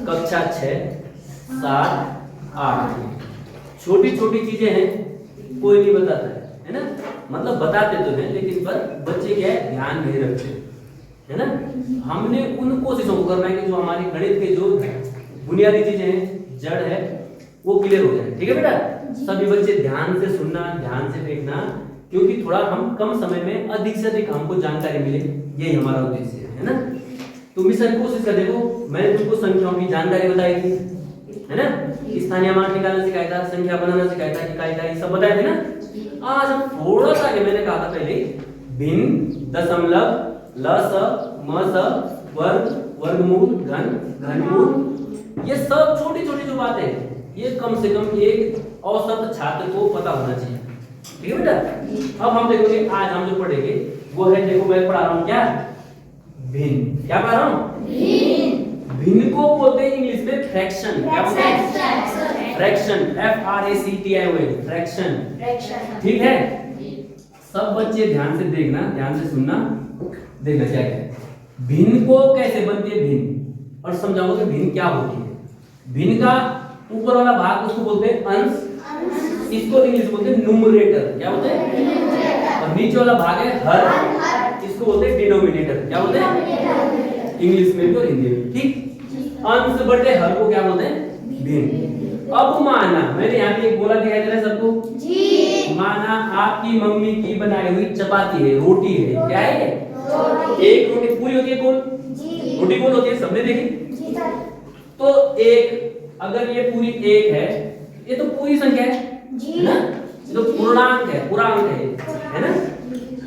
कक्षा 6, 7, 8। छोटी छोटी चीजें हैं, कोई नहीं बताता है ना, मतलब बताते तो हैं लेकिन पर बच्चे क्या है ध्यान नहीं रखते, है ना। हमने उन कोशिशों को करना है कि जो हमारी गणित के जो बुनियादी चीजें हैं, जड़ है, वो क्लियर हो जाए। ठीक है बेटा, सभी बच्चे ध्यान से सुनना, ध्यान से देखना, क्योंकि थोड़ा हम कम समय में अधिक से अधिक हमको जानकारी मिले, यही हमारा उद्देश्य है ना। तो मिशन कोशिश कर देखो, मैंने तुमको संख्याओं की जानकारी बताई थी, है ना, स्थानीय मान निकालना सिखाया था, संख्या बनाना सिखाया था, इकाई इकाई सब बताए थे ना। आज हम थोड़ा सा आगे, मैंने कहा था पहले, भिन्न, दशमलव, लस, मस, वर्ग, वर्गमूल, घन, घनमूल, ये सब छोटी छोटी जो बातें हैं, ये कम से कम एक औसत छात्र को पता होना चाहिए। ठीक है बेटा। अब हम देखोगे, आज हम जो पढ़ेंगे वो है, देखो मैं पढ़ा रहा हूँ क्या, भिन्न। क्या पढ़ा रहा हूँ? भिन्न को बोलते हैं इंग्लिश में फ्रैक्शन। क्या बोलते हैं? Fraction, FRACTION, fraction. ठीक है, सब बच्चे ध्यान से देखना, ध्यान से सुनना, देखना क्या क्या है। भिन्न को कैसे बनती है भिन्न, और समझाऊंगा कि भिन्न क्या होती है। भिन्न का ऊपर वाला भाग उसको बोलते हैं अंश, इसको इंग्लिश बोलते हैं न्यूमरेटर। क्या बोलते हैं? और नीचे वाला भाग है हर, इसको बोलते हैं डिनोमिनेटर। क्या बोलते हैं? इंग्लिश में भी और हिंदी में। ठीक, अंश बटे हर को क्या बोलते हैं? भिन्न। अब माना, मैंने यहाँ पे एक गोला दिखाई दे रहा है सबको जी। माना आपकी मम्मी की बनाई हुई चपाती है, रोटी है, क्या है? एक रोटी पूरी होती है, गोल रोटी गोल होती है, सबने देखी। तो एक, अगर ये पूरी एक है, ये तो पूरी संख्या है ना, ये तो पूर्णांक है, पूरा अंक है ना।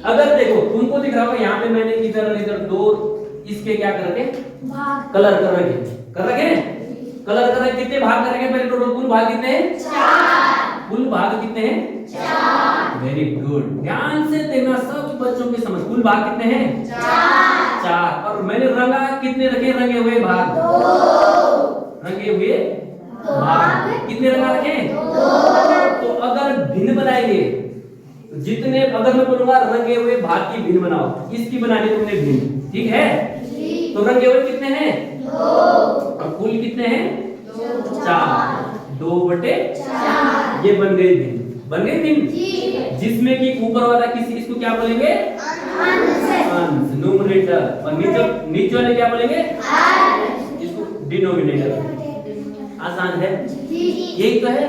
अगर देखो तुमको दिख रहा होगा यहाँ पे मैंने इधर इधर दो इसके क्या कर रखे, कलर कर रखे, कलर कर रखे। कितने भाग कर रखे पहले टोटल? कुल भाग कितने हैं? 4। कुल भाग कितने हैं? 4। वेरी गुड, ध्यान से देखना, सब बच्चों की समझ। कुल भाग कितने हैं? 4। और मैंने रंगा कितने रखे? रंगे हुए भाग 2। रंगे हुए भाग कितने रंगा रखे? 2। तो अगर भिन्न बनाएंगे, जितने, अगर मैं बोलूंगा रंगे हुए भाग की भिन्न बनाओ, इसकी बनानी तुमने भिन्न, ठीक है? तो रंगे हुए कितने हैं? 2। और कुल कितने हैं? 4। 2/4 ये बन गई भिन्न, बन गई भिन्न, जिसमें कि ऊपर वाला किसी, इसको क्या बोलेंगे? अंश, न्यूमरेटर, और नीचे वाले क्या बोलेंगे? इसको डिनोमिनेटर। आसान है, यही तो है।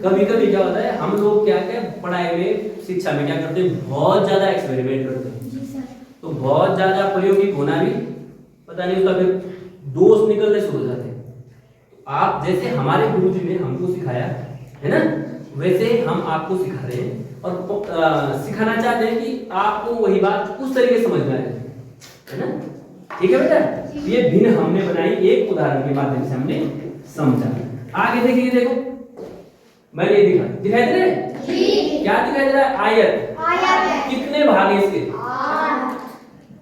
कभी कभी क्या होता है, हम लोग क्या क्या पढ़ाई में, शिक्षा में क्या करते हैं, बहुत ज्यादा एक्सपेरिमेंट करते हैं, तो बहुत ज्यादा प्रायोगिक होना भी पता नहीं उसका, फिर दोष निकलने शुरू हो जाते हैं। आप जैसे हमारे गुरुजी ने हमको सिखाया है ना, वैसे हम आपको सिखा रहे हैं, और सिखाना चाहते हैं कि आपको वही बात उस तरीके से समझ में आए, है ना। ठीक है बेटा, ये भिन्न हमने बनाई, एक उदाहरण के माध्यम से हमने समझा। आगे देखिए, देखो मैंने ये दिखाई दे रहे, क्या दिखाई दे रहा है? आयत। कितने भाग है इसके? 8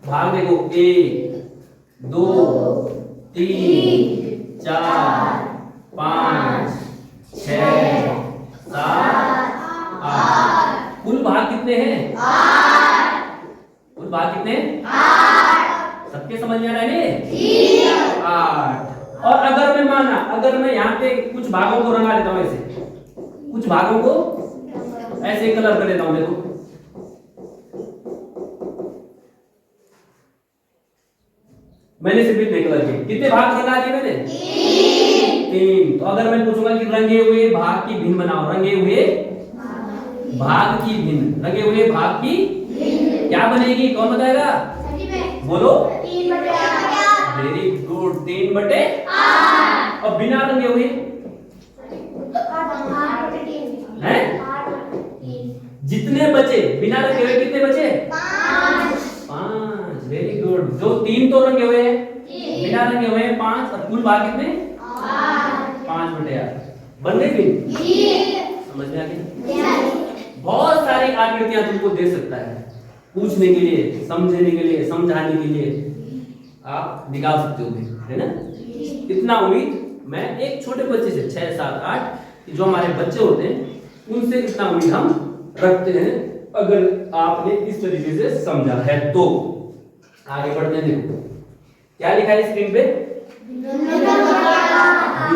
भाग। देखो 1, 2, 3, 4, 5, 6, 7, 8। कुल भाग कितने हैं? 8। कुल भाग कितने? 8। सबके समझ में आ रहा है? 8। और अगर मैं माना, अगर मैं यहाँ पे कुछ भागों को रंगा देता हूँ, ऐसे कुछ भागों को ऐसे कलर कर देता हूँ, देखो मैंने सिर्फ इतने कलर किए। कितने भाग रंगा दिए मैंने? 3। तो अगर मैं पूछूंगा कि रंगे हुए भाग की भिन्न बनाओ, रंगे हुए भाग की भिन्न, रंगे हुए भाग की क्या बनेगी? कौन बताएगा? बोलो। 3/8। Very good, 3/8। और बिना रंगे हुए हैं? जितने बचे बिना रंगे हुए, कितने बचे? 5। वेरी गुड, जो 3 तो रंगे हुए हैं, बिना रंगे हुए 5, और कुल भाग कितने? 5/8 बन गई भिन्न। समझ में आ गई? बहुत सारी आकृतियां तुमको दे सकता है, पूछने के लिए, समझने के लिए, समझाने के लिए आप निकाल सकते हो, है ना। इतना उम्मीद मैं एक छोटे बच्चे से, 6, 7, 8 जो हमारे बच्चे होते हैं, उनसे इतना उम्मीद हम रखते हैं, अगर आपने इस तरीके से समझा है तो। आगे बढ़ते हैं, देखो क्या लिखा है स्क्रीन पे?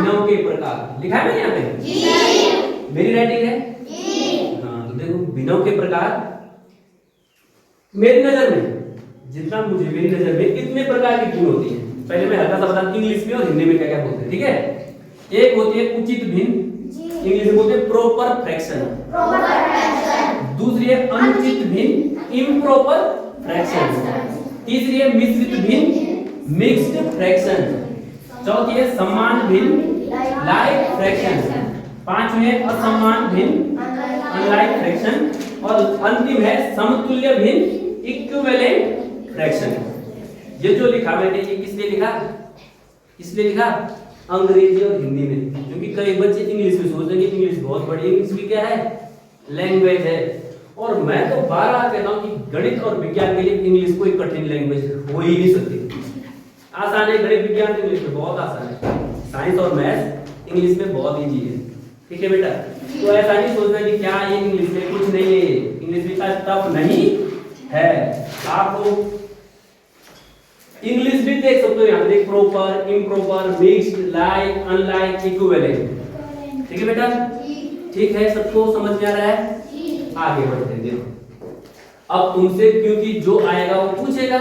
भिन्नों के प्रकार लिखा है मैंने यहाँ पे? जी। मेरी राइटिंग है? जी। हाँ, तो देखो भिन्नों के प्रकार मेरी नजर में, जितना मुझे मेरी नजर में इतने प्रकार की भिन्न होती है। पहले मैं हल्का सा बता दूं इंग्लिश में और हिंदी में क्या क्या बोलते हैं, ठीक है? एक होती है उचित भिन्न, इंग्लिश में बोलते हैं प्रॉपर फ्रैक्शन। दूसरी है अनुचित भिन्न, इम्प्रॉपर फ्रैक्शन। तीसरी है मिश्रित भिन्न, मिक्स्ड फ्रैक्शन। चौथी है समान भिन्न, लाइक फ्रैक्शन। पांचवी है असमान भिन्न, अनलाइक फ्रैक्शन। और अंतिम है समतुल्य भिन्न, इक्विवेलेंट फ्रैक्शन। ये जो लिखा मैंने ये किस लिए लिखा? इसलिए लिखा अंग्रेजी और हिंदी में, क्योंकि कई बच्चे इंग्लिश में सोचते हैं कि इंग्लिश बहुत बड़ी, इंग्लिश भी क्या है? लैंग्वेज है। और मैं तो बार-बार कहता हूं कि गणित और विज्ञान के लिए इंग्लिश कोई कठिन लैंग्वेज हो ही नहीं सकती। आसान है, गणित विज्ञान इंग्लिश में बहुत आसान है। साइंस और मैथ्स इंग्लिश में बहुत इजी है, ठीक है बेटा? तो ऐसा नहीं सोचना कि क्या ये इंग्लिश में कुछ नहीं है, इंग्लिश भी टफ नहीं है। आप इंग्लिश भी देख सकते हो यहाँ पे, proper, improper, mixed, like, unlike, equivalent. ठीक है बेटा? ठीक है, सबको समझ में आ रहा है? आगे बढ़ते हैं। देखो अब तुमसे क्योंकि जो आएगा वो पूछेगा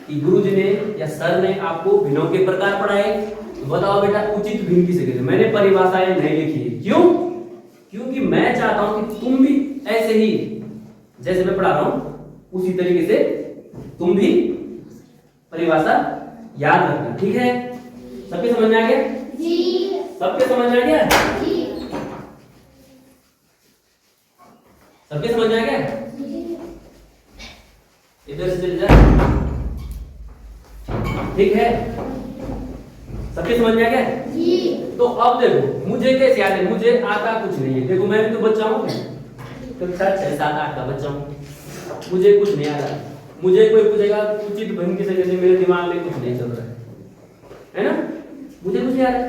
कि गुरुजी ने या सर ने आपको भिन्नों के प्रकार पढ़ाए, तो बताओ बेटा उचित भिन्न किसे कहते हैं? मैंने परिभाषाएं नहीं लिखी है, क्यों? क्योंकि मैं चाहता हूं कि तुम भी ऐसे ही जैसे मैं पढ़ा रहा हूं उसी तरीके से तुम भी परिभाषा याद रखना, ठीक है? सबके समझ में आ गया? जी। सबके समझ में आ गया? जी। सबके समझ में आ गया? जी। इधर से चले जा, ठीक है? सबके समझ में आ गया? जी। तो अब देखो मुझे कैसे याद है? मुझे आता कुछ नहीं है। देखो मैं भी तो बच्चा हूँ, कक्षा 6, 7, 8 का बच्चा हूँ, मुझे कुछ नहीं आ रहा। मुझे कोई पूछेगा उचित भिन्न किसे कहते हैं, मेरे दिमाग में कुछ नहीं चल रहा है ना? मुझे कुछ नहीं आ रहा है,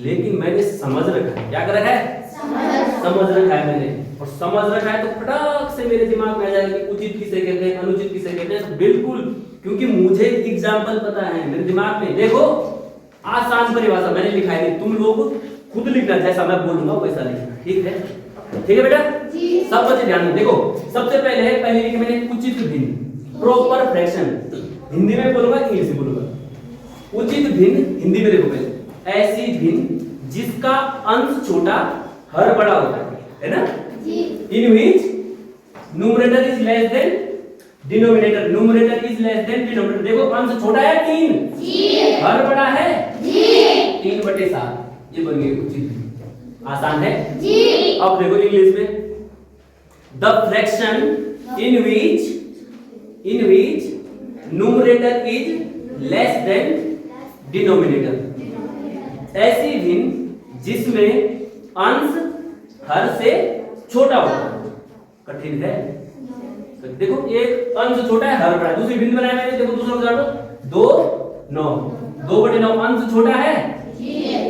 लेकिन मैंने समझ रखा है। क्या कर रखा है? समझ रखा है मैंने, और समझ रखा है तो फटाक से मेरे दिमाग में आ जाएगा कि उचित किसे कहते हैं, अनुचित किसे कहते हैं। तो बिल्कुल, क्योंकि मुझे एग्जाम्पल पता है मेरे दिमाग में। देखो आसान परिभाषा मैंने लिखा है, तुम लोग खुद लिखना, जैसा मैं बोलूंगा वैसा लिखना, ठीक है? ठीक है बेटा? जी। सब बच्चे ध्यान दें। देखो सबसे पहले लिखी मैंने उचित भिन्न, प्रॉपर फ्रैक्शन। हिंदी में बोलूंगा, इंग्लिश में बोलूंगा। उचित भिन्न हिंदी में देखो पहले, ऐसी भिन्न जिसका अंश छोटा हर बड़ा होता है ना? जी। In which numerator is less than denominator, numerator is less than denominator. देखो अंश छोटा है 3, जी। हर बड़ा है, जी। 3/7, ये बन गई उचित भिन्न। आसान है, जी। अब देखो इंग्लिश में, the fraction in which numerator is less than denominator. ऐसी भिन्न जिसमें अंश हर से छोटा होगा। कठिन है? देखो एक अंश छोटा है, हर बड़ा है। दूसरी भिन्न बनाया मैंने, देखो दूसरा उदाहरण 2, 9, 2/9 अंश छोटा है,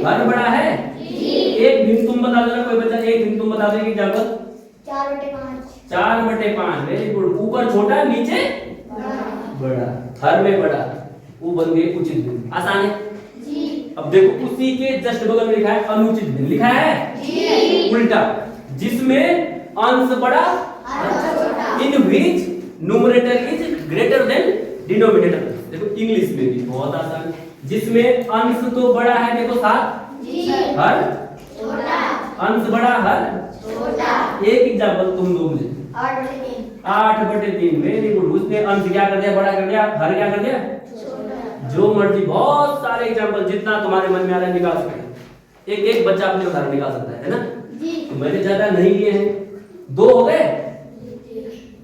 हर बड़ा है। एक भिन्न तुम बता देना, कोई बच्चा एक भिन्न तुम बता देंगे एग्जांपल। 4/5। Very good. ऊपर छोटा नीचे बड़ा, हर में बड़ा, वो बन गए उचित भिन्न। आसान है, जी। अब देखो उसी के जस्ट बगल में लिखा है अनुचित भिन्न, लिखा है, जी। उल्टा, जिसमें अंश बड़ा, in which numerator is greater than denominator. देखो इंग्लिश में भी बहुत आसान, जिसमें अंश तो बड़ा है, देखो 7, हर छोटा, अंश बड़ा, हर छोटा। एक एग्जांपल तुम दो मुझे, 8/3। Very good. उसने अंश क्या कर दिया? बड़ा कर दिया, हर क्या कर दिया? छोटा। जो मर्जी, बहुत सारे एग्जांपल जितना तुम्हारे मन में आ रहा है निकाल सकते हैं। एक बच्चा अपने उदाहरण निकाल सकता है ना? जी। तो मैंने ज्यादा नहीं लिए हैं, 2 हो गए।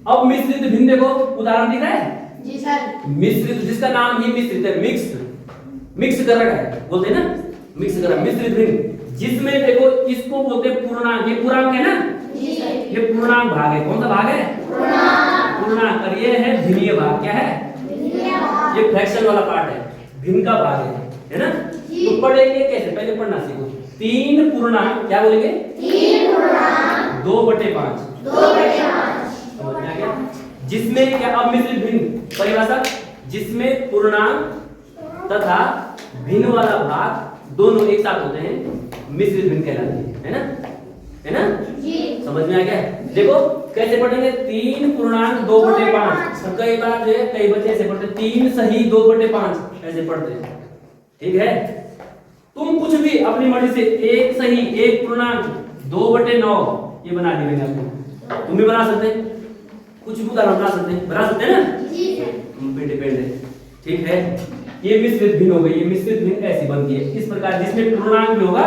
अब मिश्रित भिन्न देखो, उदाहरण दिख रहा है? जी सर। मिश्रित, जिसका नाम ही मिश्रित है, मिक्स कर रखा है, बोलते हैं ना मिक्स कर रहा। मिश्रित भिन्न जिसमें देखो इसको बोलते हैं पूर्णांक। ये पूर्णांक है ना? जी। ये पूर्णांक भाग है। कौन सा भाग है? पूर्णांक। और ये है भिन्नीय भाग। क्या है? ये फ्रैक्शन वाला पार्ट है, भिन्न का भाग है ना? तो पढ़ेंगे कैसे? पहले पढ़ना सीखो। 3 पूर्णांक, क्या बोलेंगे? 3 पूर्णांक 2/5। समझ में आ गया? जिसमें क्या? अब मिश्रित भिन्न परिभाषा, जिसमें पूर्णांक तथा भिन्न वाला भाग दोनों एक साथ होते हैं मिश्रित भिन्न कहलाती है ना? है ना? जी। समझ में आ गया? देखो कैसे पढ़ेंगे, 3.2/5। और कई बार जो है कई बच्चे ऐसे पढ़ते 3 सही 2/5 ऐसे पढ़ते हैं। ठीक है, तुम कुछ भी अपनी मर्जी से 1 सही 1.2/9 ये बना दी मैंने आपको। तुम भी बना सकते हैं, कुछ भी उदाहरण बना सकते हैं ना? जी तुम पे डिपेंड है। ठीक है, ये मिश्रित भिन्न हो गई। ये मिश्रित भिन्न ऐसी बनती है इस प्रकार, जिसमें पूर्णांक भी होगा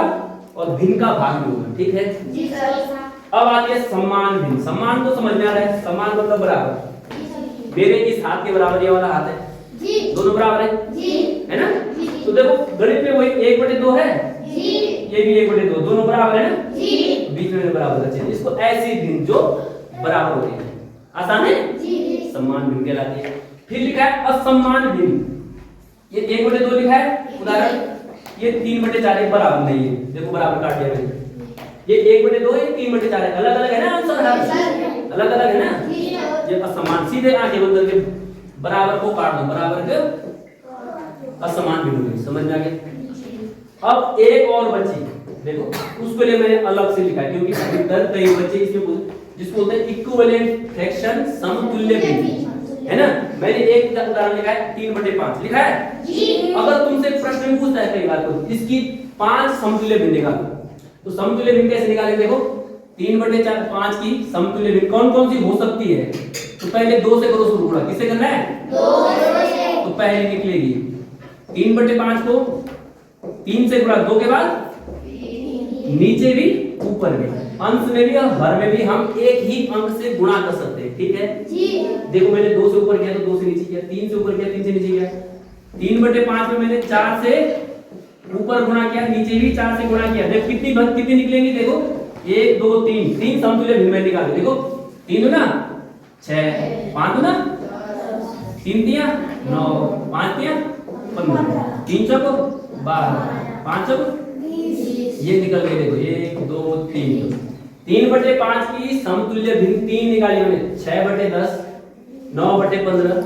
और भिन्न का भाग भी होगा। ठीक है जी सर। अब आती है सम्मान भिन्न। सम्मान को समझ में आ रहा है? सम्मान मतलब बराबर। मेरे इस हाथ के बराबर ये वाला हाथ है जी, दोनों बराबर है जी, है ना? जी। तो देखो गणित में वही 1/2 है जी, ये भी 1/2, दोनों बराबर है ना जी, बीच में बराबर रखे। इसको ऐसी भिन्न जो बराबर होती है, आसान है जी, सम्मान भिन्न कहलाती है। फिर लिखा है असम्मान भिन्न। ये 1/2 लिखा है उदाहरण, ये 3/4 बराबर नहीं है। देखो बराबर काट दिया मैंने, ये 1/2 है, 3/4 है, अलग अलग है ना आंसर, अलग अलग है ना? ये असमान, सीधे आगे बोल करके बराबर को काट दो, बराबर के असमान भिन्न। समझ में आ गया? अब एक और बची, देखो उसके लिए मैंने अलग से लिखा है क्योंकि अधिकतर कई बच्चे इसमें जिसको बोलते हैं इक्विवेलेंट फ्रैक्शन, समतुल्य भिन्न, है ना? मैंने एक उदाहरण लिखा है 3/5 लिखा है जी। अगर तुमसे प्रश्न में पूछता है कई बार तो इसकी 5 समतुल्य भिन्न निकालो, तो समतुल्य भिन्न कैसे निकालेंगे? देखो 3/5 की समतुल्य भिन्न कौन कौन सी हो सकती है? तो पहले 2 से करो शुरू, किससे करना है? 2 से। तो पहले निकलेगी 3/5 को 3 से गुणा, 2 के बाद नीचे भी ऊपर भी, अंश में भी और हर में भी हम एक ही अंक से गुणा कर सकते हैं। ठीक है जी। देखो मैंने 2 से ऊपर किया तो 2 से नीचे किया, 3 से ऊपर किया 3 से नीचे किया, 3/5 में मैंने 4 से ऊपर गुणा किया, नीचे भी 4 से गुणा किया। देखो कितनी निकलेंगी? देखो 1 2 3 समतुल्य भिन्न निकालो। देखो 3 दूना 6, 5 दूना 3 तिया 9, 5 तिया 15, 3 चौको 12, 5 चौको 20, ये निकल गए। देखो 1 2 3, 3/5 की समतुल्य भिन्न 3 निकाली हमने, 6/10, 9/15,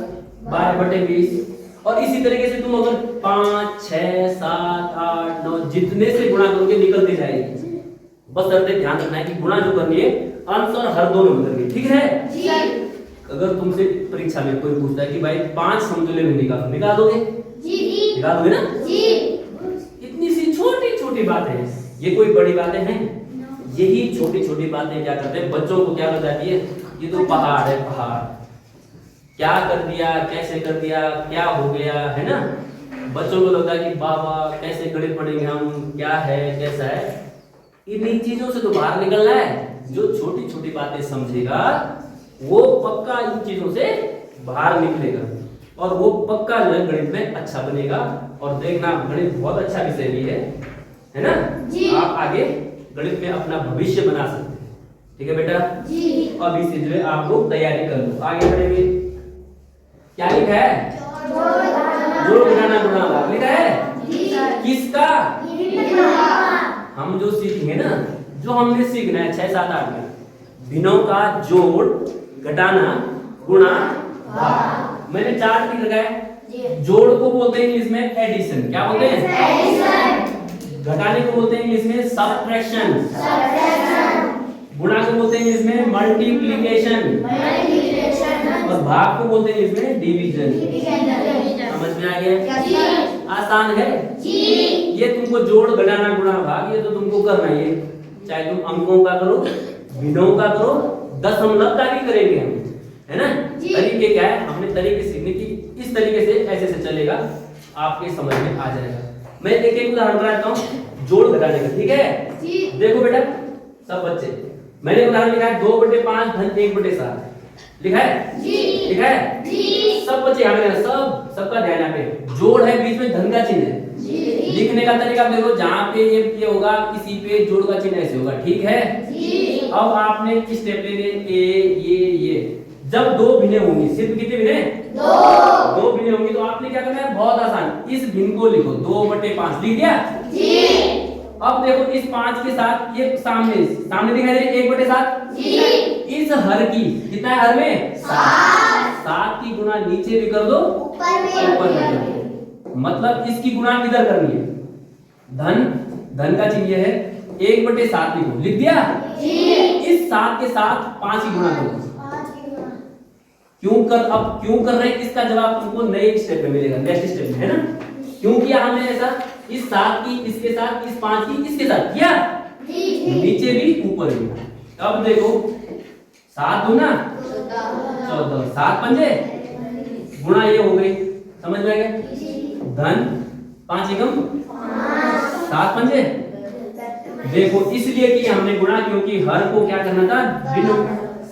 12/20। और इसी तरीके से तुम अगर 5 6 7 8 9 जितने से गुणा करोगे निकलते जाएगी। बस ध्यान रखना है कि गुणा जो करनी है अंश और हर दोनों में करनी है। ठीक है जी। अगर तुमसे परीक्षा में कोई पूछता है कि भाई 5 समतुल्य भिन्न निकालो, निकाल दोगे जी? निकाल दोगे ना जी? इतनी सी छोटी छोटी बातें, ये कोई बड़ी बातें हैं? यही छोटी छोटी बातें क्या करते हैं बच्चों को क्या बताती है? ये तो पहाड़ है, पहाड़ क्या कर दिया, कैसे कर दिया, क्या हो गया, है ना? बच्चों को लगता है कि बाबा कैसे गणित पढ़ेंगे हम, क्या है कैसा है। इन चीजों से तो बाहर निकलना है। जो छोटी छोटी बातें समझेगा वो पक्का इन चीजों से बाहर निकलेगा और वो पक्का जो है गणित में अच्छा बनेगा। और देखना गणित बहुत अच्छा विषय भी है ना जी? आप आगे गणित में अपना भविष्य बना सकते हैं। ठीक है बेटा जी। अभी से जो है आप लोग तैयारी कर लो, आगे बढ़ेंगे। क्या लिखा है? जोड़ घटाना गुणा भाग लिखा है किसका? हम जो सीखेंगे ना, जो हमने सीखना है 6 7 8 में, भिन्नों का जोड़ घटाना गुणा भाग। मैंने चार्ट लिख रखा है। जोड़ को बोलते हैं इंग्लिश में एडिशन, क्या बोलते हैं? एडिशन। घटाने को बोलते हैं इंग्लिश में सब्ट्रैक्शन, गुणा को बोलते हैं इंग्लिश में मल्टीप्लिकेशन, और भाग को बोलते हैं इंग्लिश में डिवीजन। समझ में आ गया? आसान है जी। ये तुमको जोड़ घटाना गुणा भाग ये तो तुमको करना ही है, चाहे तुम अंकों का करो, भिन्नों का करो, दशमलव का भी करेंगे हम, है ना? तरीके क्या है? हमने तरीके सीखने की, इस तरीके से ऐसे से चलेगा, आपके समझ में आ जाएगा। मैं एक उदाहरण बनाता हूँ जोड़ घटाने का। ठीक है जी। देखो बेटा सब बच्चे, मैंने उदाहरण लिखा है 2/5 धन 1/7 लिखा है जी? लिखा है जी। सब बच्चे यहाँ पे, सबका ध्यान यहाँ पे, जोड़ है बीच में धन का चिन्ह है जी। लिखने का तरीका देखो, जहाँ पे ये होगा इसी पे जोड़ का चिन्ह ऐसे होगा। ठीक है जी। अब आपने स्टेप लेने ये जब 2 भिन्ने होंगी, सिर्फ कितने भिन्ने? 2 भिन्ने होंगी तो आपने क्या करना है? बहुत आसान, इस भिन्न को लिखो 2/5 लिख दिया जी। अब देखो इस 5 के साथ ये सामने दिखाई दे रही है 1/7 जी। इस हर की कितना है? हर में 7 की गुणा नीचे भी कर दो, ऊपर में कर दो। मतलब इसकी गुणा किधर करनी है? धन, धन का चिन्ह है 1/7 लिखो, लिख दिया जी। इस 7 के साथ 5 ही गुणा करो। क्यों कर रहे हैं, इसका जवाब तुमको नए स्टेप में मिलेगा, नेक्स्ट स्टेप में, है ना। क्यों किया हमने ऐसा, इस 7 की इसके साथ, इस 5 की इसके साथ किया जी। नीचे भी ऊपर भी। अब देखो 7 दूना 14, 7 पंजे गुणा ये हो गई, समझ में आ गया। धन 5 एकम 7 पंजे, देखो इसलिए कि हमने गुणा, क्योंकि हर को क्या करना था, भिन्न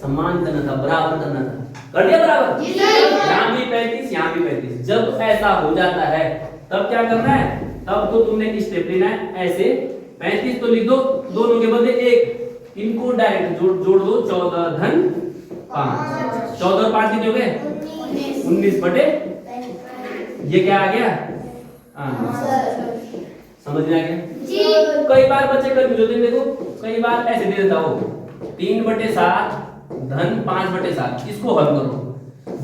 समान करना था, बराबर करना था। कर दिया बराबर, यहाँ भी 35 यहाँ भी 35। जब ऐसा हो जाता है तब क्या करना है, तब तो तुमने स्टेप लेना है ऐसे 35 तो लिख दो, दोनों के बदले 1, इनको डायरेक्ट जोड़ दो। 14 धन 5, 14 और 5 कितने हो गए 19 बटे, ये क्या आ गया, समझ में आ गया जी। कई बार बच्चे कंफ्यूज होते हैं, देखो कई बार ऐसे दे देता हो 3/7 धन 5/7, इसको हल करो।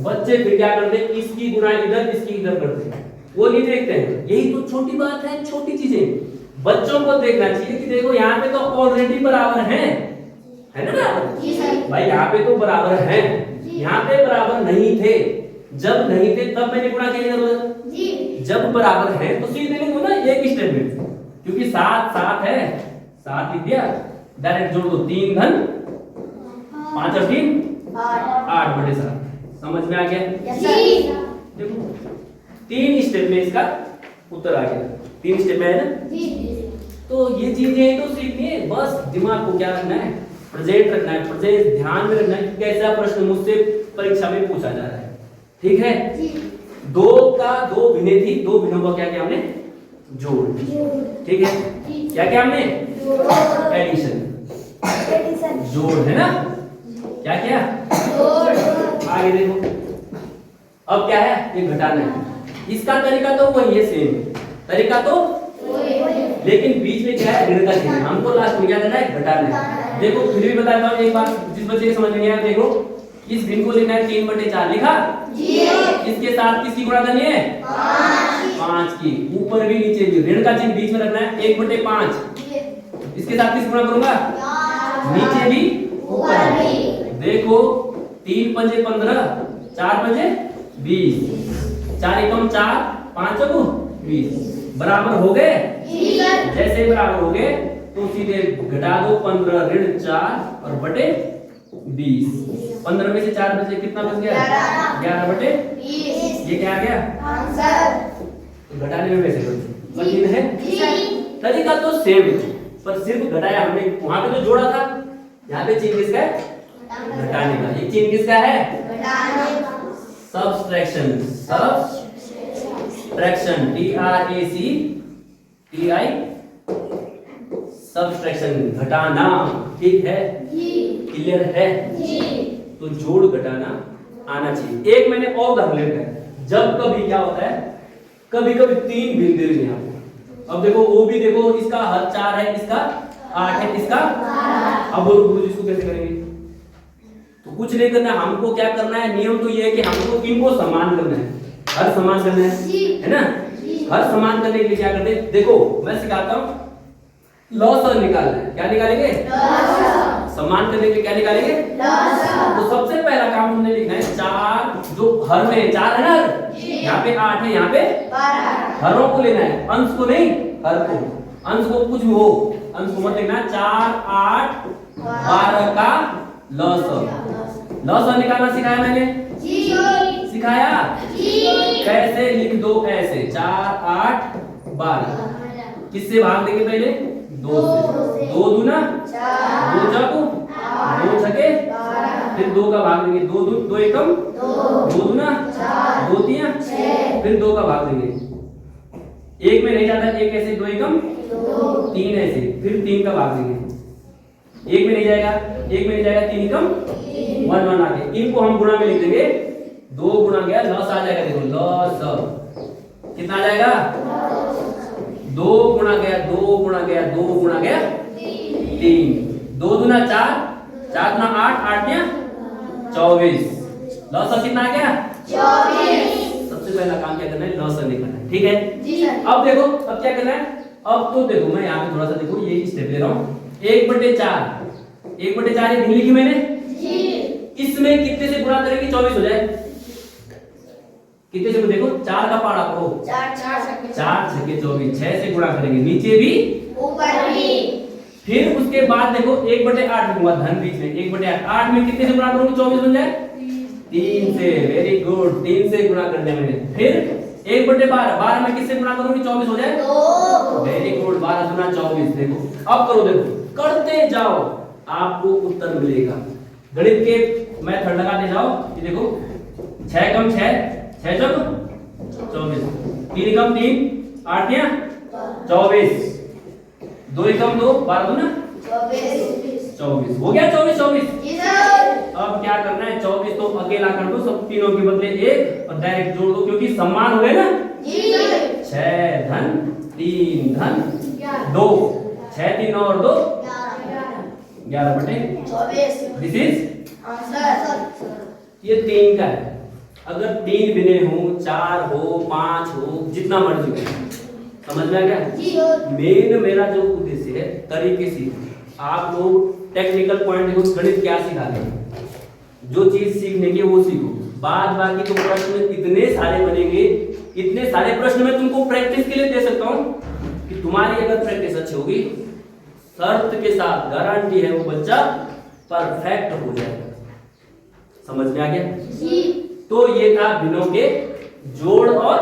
बच्चे फिर क्या करते हैं, इसकी गुणा इधर इसकी इधर करते हैं, वो नहीं देखते हैं। यही तो छोटी बात है, छोटी चीजें बच्चों को देखना चाहिए कि देखो यहाँ पे तो ऑलरेडी बराबर है ना भाई, यहाँ पे तो बराबर है, यहाँ पे बराबर नहीं थे। जब नहीं थे तब मैंने गुणा किया जरूरत, जब बराबर है तो सीधे लिख दो ना एक स्टेप में, क्योंकि 7 है, 7 लिख दिया, डायरेक्ट जोड़ दो। 3 धन 5 और 3 8/7, समझ में आ गया देखो 3 स्टेप में इसका उत्तर आ गया, 3 स्टेप में है ना। तो ये चीजें तो सीखनी है, बस दिमाग को क्या रखना है, प्रेजेंट रखना है, प्रेजेंट ध्यान में रखना है कि कैसा प्रश्न मुझसे परीक्षा में पूछा जा रहा है, ठीक है। 2 का 2 भिन्ने थी, 2 भिन्नों का क्या किया हमने, जोड़, ठीक है। क्या किया हमने, एडिशन, जोड़, है ना। क्या किया, आगे देखो, अब क्या है, ये घटाना है। इसका तरीका तो वही है, सेम तरीका तो, लेकिन बीच में क्या है, ऋण का चिन्ह, हमको लास्ट में क्या करना है, घटाना है। देखो फिर भी बताता हूँ एक बात, जिस बच्चे के समझ में नहीं आया, देखो इस भिन्न को लिखना है 3/4 लिखा जी। इसके साथ किसकी गुणा करनी है, 5 की, ऊपर भी नीचे भी, ऋण का चिन्ह बीच में रखना है 1/5। इसके साथ किस गुणा करूंगा, नीचे भी ऊपर भी। देखो 3 पंजे 15, 4 पंजे 20, 4 एकम 4, 5 चौको 20, बराबर हो गए। जैसे बराबर हो गए तो सीधे घटा दो, 15 ऋण 4 और बटे 20, 15 में से 4 बचे कितना बच गया, 11/20। ये क्या आ गया आंसर, तो घटाने में वैसे कठिन है, तरीका तो सेम है, पर सिर्फ घटाया हमने, वहां पे तो जोड़ा था, यहाँ पे चिन्ह किसका है, घटाने का। ये चिन्ह किसका है, सब्सट्रैक्शन, सब्सट्रैक्शन, TRACTI, सब्सट्रैक्शन, घटाना, ठीक है, क्लियर है। तो जोड़ घटाना आना चाहिए। एक मैंने और उदाहरण लेते हैं, जब कभी क्या होता है, कभी कभी 3 भिन्न दे रहे हैं। अब देखो वो भी देखो, इसका हर 4 है, इसका 8 है, इसका, अब बोलो गुरु जी इसको कैसे करेंगे, तो कुछ नहीं करना, हमको क्या करना है, नियम तो ये है कि हमको इनको समान करना है, हर समान करना है ना। हर समान करने के लिए क्या करते हैं, देखो मैं सिखाता हूँ, लॉस निकालना है। क्या निकालेंगे, समान करने के लिए क्या निकालेंगे, तो सबसे पहला काम हमने लिखना है 4, जो हर में 4 है ना, यहाँ पे 8 है, यहाँ पे 12, हरों को लेना है, अंश को नहीं, हर को। अंश को कुछ भी हो, अंश को मत लिखना। 4, 8, 12 का लॉस निकालना सिखाया मैंने, सिखाया, कैसे लिख दो, ऐसे 4, 8, 12, किससे भाग देंगे पहले, 2 से, 2 दूना 4, 2 जाको 2 छके, फिर 2 का भाग देंगे, 2 एकम 2 दूना 4, 2 तिया 6, फिर 2 का भाग देंगे, 1 में नहीं जाता, 1 ऐसे, 2 एकम 3 ऐसे, फिर 3 का भाग देंगे, 1 में नहीं जाएगा, 1 में नहीं जाएगा, 3 एकम 1 1 आगे, इनको हम गुणा में लिख देंगे, 2 गुणा गया, लॉस आ जाएगा, देखो लॉस कितना आ जाएगा, 2 गुणा गया, 2 गुणा गया, 2 गुणा गया 3, 2 दूना 4, 4 दूना 8, 8 या 24, लॉस कितना आ गया 24। सबसे पहला काम क्या करना है, लॉस निकालना है। ठीक है जी सर। अब देखो अब क्या करना है। अब तो देखो मैं यहाँ पे थोड़ा सा देखो ये स्टेप ले रहा हूँ। 1/4 1/4 ये भिन्न लिखी मैंने जी। इसमें कितने से गुणा करेंगे 24 हो जाए। कितने से देखो 4 का पारा करो 4 4 4 6 24 6 से गुणा करेंगे नीचे भी ऊपर भी। फिर उसके बाद देखो 1/8 लिखूंगा धन बीच में 1/8 8 में कितने से गुणा करूंगा 24 बन जाए 3 से। वेरी गुड 3 से गुणा कर दिया मैंने। फिर 1/12 12 में किससे गुणा करूंगी 24 हो जाए 2। वेरी गुड 12 गुना 24। देखो अब करो देखो करते जाओ आपको उत्तर मिलेगा। गणित के मेथड लगाते जाओ। ये देखो 6 कम 6 6 चौक 24 3 कम 3 8 या 24 2 कम 2 12 दूना 24 हो गया 24 24। जी सर। अब क्या करना है 24 तो अकेला कर दो सब तीनों के बदले 1 और डायरेक्ट जोड़ दो क्योंकि समान हुए ना। जी सर। 6 धन 3 धन 2 6 3 और 2 11/24 दिस इज आंसर। ये 3 का है। अगर 3 बिने हो 4 हो 5 हो जितना मर्जी हो समझ में आ गया। जी सर। मेन मेरा जो उद्देश्य है तरीके से आप लोग टेक्निकल पॉइंट देखो गणित क्या सिखाते हैं जो चीज सीखने की वो सीखो। बाद बाकी तो प्रश्न इतने सारे बनेंगे इतने सारे प्रश्न मैं तुमको प्रैक्टिस के लिए दे सकता हूं कि तुम्हारी अगर प्रैक्टिस अच्छी होगी शर्त के साथ गारंटी है वो बच्चा परफेक्ट हो जाएगा। समझ में आ गया। जी। तो ये था भिन्नों के जोड़ और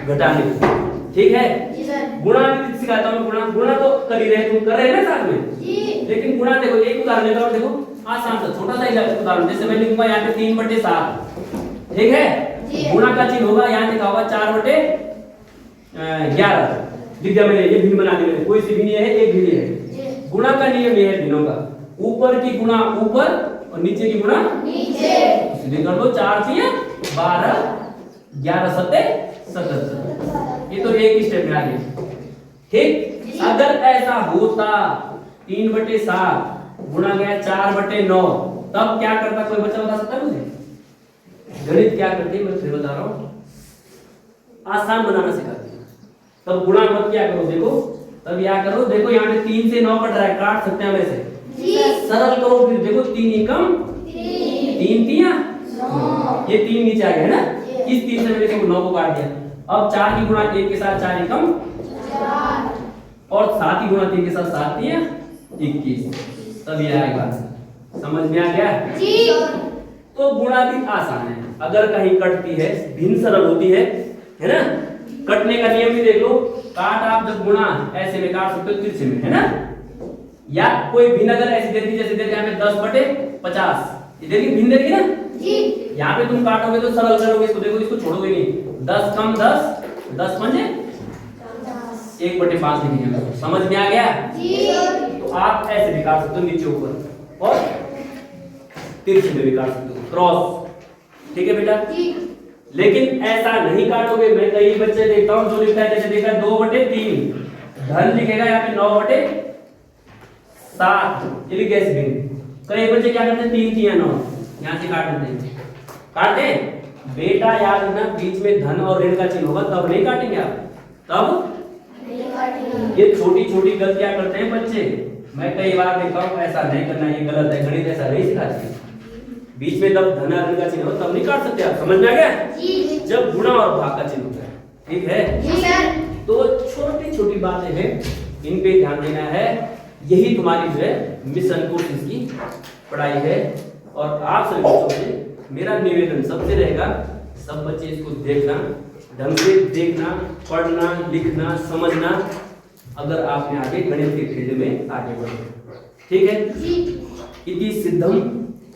घटाने। ठीक है जी सर। गुणा भी सिखाता हूं। गुणा गुणा तो कर ही रहे तुम कर रहे हैं ना साथ में। जी। लेकिन गुणा देखो एक उदाहरण लेता हूं। देखो आसान सा छोटा सा उदाहरण जैसे मैं लिखूंगा यहाँ पे 3/7 ठीक है। गुणा का चिन्ह होगा यहाँ लिखा होगा 4/11 लिख दिया मैंने। ये भिन्न बना दिया मैंने। कोई सी भिन्न है एक भिन्न है। गुणा का नियम ये है भिन्नों का ऊपर की गुणा ऊपर और नीचे की गुणा नीचे। सीधे कर दो 4 3 12 11 7 77। ये तो एक ही स्टेप में आ गया। ठीक अगर ऐसा होता 3/7 गुणा गया 4/9 तब क्या करता कोई बच्चा बता सकता है मुझे। गणित क्या करती है मैं फिर बता रहा हूं आसान बनाना सिखाती है। तब गुणा मत क्या करो देखो तब क्या करो देखो यहाँ पे 3 से 9 कट रहा है काट सकते हैं वैसे सरल करो। फिर देखो 3 एकम 3 3 ये 3 नीचे आ गया है ना। इस 3 से मैंने इसको 9 को काट दिया। अब 4 की गुणा 1 के साथ 4 एकम 4 और 7 की गुणा 3 के साथ 7 3 21 तब ये आएगा। समझ में आ गया। जी। तो गुणा भी आसान है अगर कहीं कटती है भिन्न सरल होती है ना। कटने का नियम भी देख लो। काट आप जब गुणा ऐसे में काट सकते हो तिरछे में है ना। या कोई भिन्न अगर ऐसी देती जैसे देते यहाँ पे 10/50 ये देखिए भिन्न देखिए ना। जी। यहाँ पे तुम काटोगे तो सरल करोगे इसको देखो इसको छोड़ोगे नहीं 10 कम 10 10 पंजे 1/5 लिखेंगे। समझ में आ गया। जी। तो आप ऐसे भी काट सकते हो नीचे ऊपर और तिरछे में भी काट सकते हो क्रॉस। ठीक है बेटा। जी। लेकिन ऐसा नहीं काटोगे। मैं कई बच्चे देखता हूं जो लिखता है जैसे देखा 2/3 धन लिखेगा यहाँ पे 9/7 ये लिख गया भिन्न। कई बच्चे क्या करते हैं 3 3 9 यहाँ से काट देते हैं। काटे बेटा याद रखना बीच में धन और ऋण का चिन्ह होगा तब नहीं काटेंगे आप। तब ये छोटी छोटी गलतियां करते हैं बच्चे। मैं कई बार देखता हूँ ऐसा नहीं करना ये गलत है। गणित ऐसा नहीं सिखाती। बीच में तब धन और ऋण का चिन्ह हो तब नहीं काट सकते आप। समझ में आ गया। जी। जब गुणा और भाग का चिन्ह होता है। ठीक है। जी सर। तो छोटी छोटी बातें हैं इन पे ध्यान देना है। यही तुम्हारी जो है मिशन कोर्स की पढ़ाई है। और आप सभी बच्चों से मेरा निवेदन सबसे रहेगा सब बच्चे इसको देखना ढंग से देखना पढ़ना लिखना समझना अगर आपने आगे गणित के फील्ड में आगे बढ़ना। ठीक है। जी। इति सिद्धम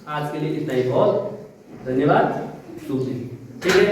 आज के लिए इतना ही बहुत धन्यवाद। शुभ दिन। ठीक है।